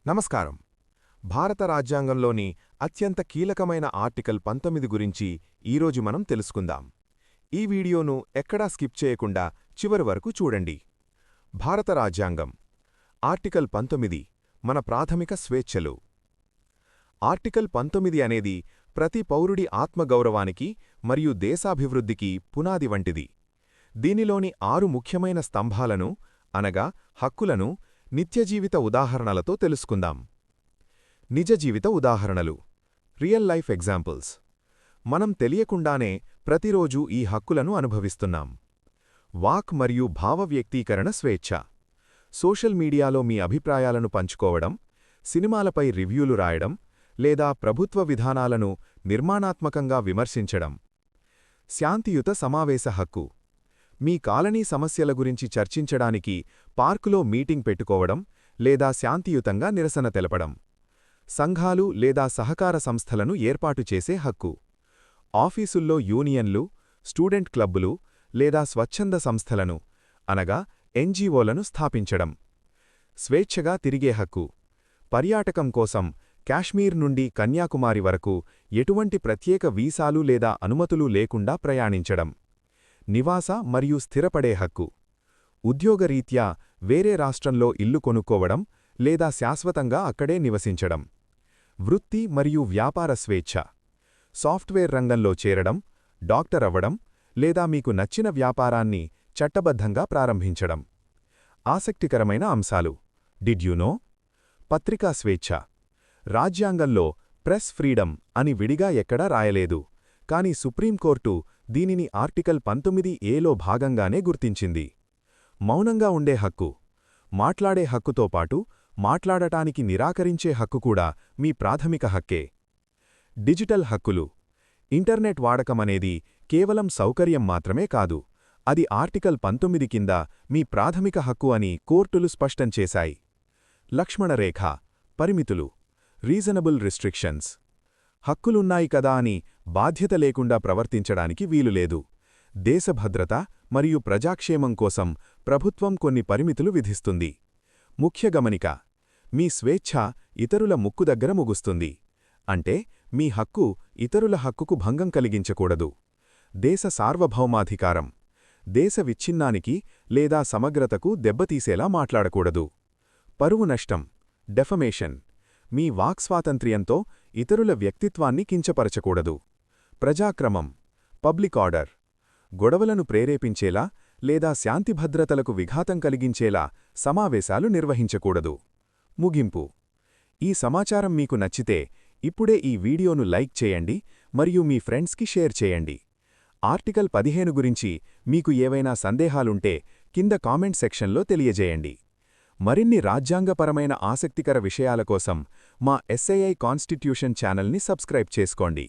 నమస్కారం. భారత రాజ్యాంగంలోని అత్యంత కీలకమైన ఆర్టికల్ 19 గురించి ఈరోజు మనం తెలుసుకుందాం. ఈ వీడియోను ఎక్కడా స్కిప్ చేయకుండా చివరి వరకు చూడండి. భారత రాజ్యాంగం ఆర్టికల్ 19 మన ప్రాథమిక స్వేచ్ఛలు. ఆర్టికల్ 19 అనేది ప్రతి పౌరుడి ఆత్మగౌరవానికి మరియు దేశాభివృద్ధికి పునాది వంటిది. దీనిలోని 6 ముఖ్యమైన స్తంభాలను అనగా హక్కులను నిత్యజీవిత ఉదాహరణలతో తెలుసుకుందాం. నిజ జీవిత ఉదాహరణలు, రియల్ లైఫ్ ఎగ్జాంపుల్స్. మనం తెలియకుండానే ప్రతిరోజూ ఈ హక్కులను అనుభవిస్తున్నాం. వాక్ మరియు భావ వ్యక్తీకరణ స్వేచ్ఛ. సోషల్ మీడియాలో మీ అభిప్రాయాలను పంచుకోవడం, సినిమాలపై రివ్యూలు రాయడం, లేదా ప్రభుత్వ విధానాలను నిర్మాణాత్మకంగా విమర్శించడం. శాంతియుత సమావేశ హక్కు. మీ కాలనీ సమస్యల గురించి చర్చించడానికి పార్కులో మీటింగ్ పెట్టుకోవడం లేదా శాంతియుతంగా నిరసన తెలపడం. సంఘాలు లేదా సహకార సంస్థలను ఏర్పాటు చేసే హక్కు. ఆఫీసుల్లో యూనియన్లు, స్టూడెంట్ క్లబ్బులు లేదా స్వచ్ఛంద సంస్థలను అనగా ఎన్జీఓలను స్థాపించడం. స్వేచ్ఛగా తిరిగే హక్కు. పర్యాటకం కోసం కాశ్మీర్ నుండి కన్యాకుమారి వరకు ఎటువంటి ప్రత్యేక వీసాలు లేదా అనుమతులు లేకుండా ప్రయాణించడం. నివాస మరియు స్థిరపడే హక్కు. ఉద్యోగరీత్యా వేరే రాష్ట్రంలో ఇల్లు కొనుక్కోవడం లేదా శాశ్వతంగా అక్కడే నివసించడం. వృత్తి మరియు వ్యాపార స్వేచ్ఛ. సాఫ్ట్వేర్ రంగంలో చేరడం, డాక్టర్ అవ్వడం లేదా మీకు నచ్చిన వ్యాపారాన్ని చట్టబద్ధంగా ప్రారంభించడం. ఆసక్తికరమైన అంశాలు. Did you know? పత్రికా స్వేచ్ఛ. రాజ్యాంగంలో ప్రెస్ ఫ్రీడమ్ అని విడిగా ఎక్కడా రాయలేదు, కానీ సుప్రీంకోర్టు దీనిని ఆర్టికల్ 19A భాగంగానే గుర్తించింది. మౌనంగా ఉండే హక్కు. మాట్లాడే హక్కుతో పాటు మాట్లాడటానికి నిరాకరించే హక్కు కూడా మీ ప్రాథమిక హక్కే. డిజిటల్ హక్కులు. ఇంటర్నెట్ వాడకమనేది కేవలం సౌకర్యం మాత్రమే కాదు, అది ఆర్టికల్ 19 కింద మీ ప్రాథమిక హక్కు అని కోర్టులు స్పష్టం చేశాయి. లక్ష్మణరేఖ. పరిమితులు. Reasonable restrictions. హక్కులున్నాయి కదా అని బాధ్యత లేకుండా ప్రవర్తించడానికి వీలులేదు. దేశభద్రత మరియు ప్రజాక్షేమం కోసం ప్రభుత్వం కొన్ని పరిమితులు విధిస్తుంది. ముఖ్య గమనిక: మీ స్వేచ్ఛ ఇతరుల ముక్కు దగ్గర ముగుస్తుంది. అంటే మీ హక్కు ఇతరుల హక్కుకు భంగం కలిగించకూడదు. దేశ సార్వభౌమాధికారం. దేశ విచ్ఛిన్నానికి లేదా సమగ్రతకు దెబ్బతీసేలా మాట్లాడకూడదు. పరువు నష్టం. డెఫమేషన్. మీ వాక్స్వాతంత్ర్యంతో ఇతరుల వ్యక్తిత్వాన్ని కించపరచకూడదు. ప్రజాక్రమం. Public order. గొడవలను ప్రేరేపించేలా లేదా శాంతిభద్రతలకు విఘాతం కలిగించేలా సమావేశాలు నిర్వహించకూడదు. ముగింపు. ఈ సమాచారం మీకు నచ్చితే ఇప్పుడే ఈ వీడియోను లైక్ చేయండి మరియు మీ ఫ్రెండ్స్కి షేర్ చేయండి. ఆర్టికల్ 15 గురించి మీకు ఏవైనా సందేహాలుంటే కింద కామెంట్ సెక్షన్లో తెలియజేయండి. మరిన్ని రాజ్యాంగపరమైన ఆసక్తికర విషయాల కోసం మా SAI కాన్స్టిట్యూషన్ ఛానల్ని సబ్స్క్రైబ్ చేసుకోండి.